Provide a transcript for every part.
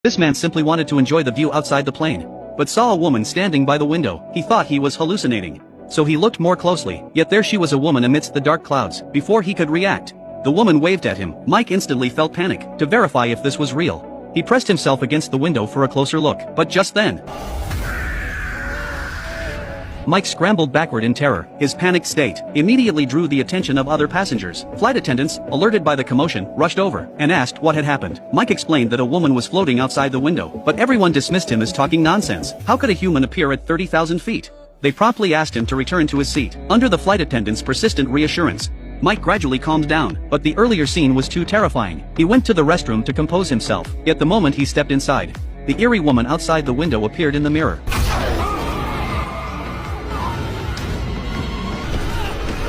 This man simply wanted to enjoy the view outside the plane, but saw a woman standing by the window. He thought he was hallucinating. So he looked more closely, yet there she was, a woman amidst the dark clouds. Before he could react, the woman waved at him. Mike instantly felt panic. To verify if this was real, he pressed himself against the window for a closer look. But just then, Mike scrambled backward in terror. His panicked state immediately drew the attention of other passengers. Flight attendants, alerted by the commotion, rushed over and asked what had happened. Mike explained that a woman was floating outside the window, but everyone dismissed him as talking nonsense. How could a human appear at 30,000 feet? They promptly asked him to return to his seat. Under the flight attendant's persistent reassurance, Mike gradually calmed down, but the earlier scene was too terrifying. He went to the restroom to compose himself, yet the moment he stepped inside, the eerie woman outside the window appeared in the mirror.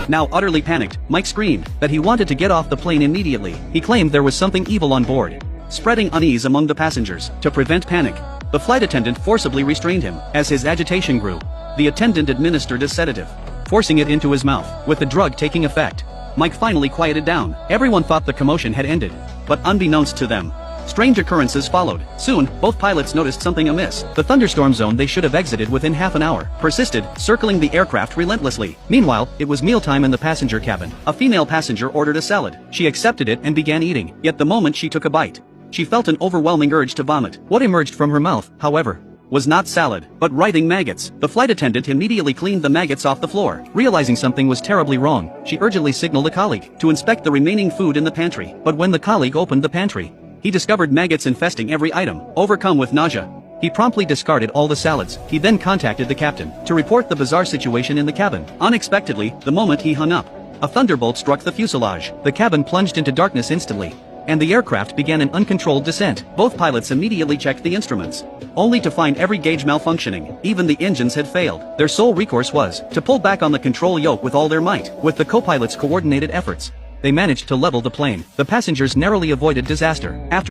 Now utterly panicked, Mike screamed that he wanted to get off the plane immediately. He claimed there was something evil on board, spreading unease among the passengers. To prevent panic, the flight attendant forcibly restrained him. As his agitation grew, the attendant administered a sedative, forcing it into his mouth. With the drug taking effect, Mike finally quieted down. Everyone thought the commotion had ended, but unbeknownst to them, strange occurrences followed. Soon, both pilots noticed something amiss. The thunderstorm zone they should have exited within half an hour persisted, circling the aircraft relentlessly. Meanwhile, it was mealtime in the passenger cabin. A female passenger ordered a salad. She accepted it and began eating. Yet the moment she took a bite, she felt an overwhelming urge to vomit. What emerged from her mouth, however, was not salad, but writhing maggots. The flight attendant immediately cleaned the maggots off the floor. Realizing something was terribly wrong, she urgently signaled a colleague to inspect the remaining food in the pantry. But when the colleague opened the pantry, he discovered maggots infesting every item. Overcome with nausea, he promptly discarded all the salads. He then contacted the captain to report the bizarre situation in the cabin. Unexpectedly, the moment he hung up, a thunderbolt struck the fuselage. The cabin plunged into darkness instantly, and the aircraft began an uncontrolled descent. Both pilots immediately checked the instruments, only to find every gauge malfunctioning. Even the engines had failed. Their sole recourse was to pull back on the control yoke with all their might. With the co-pilot's coordinated efforts, they managed to level the plane. The passengers narrowly avoided disaster. After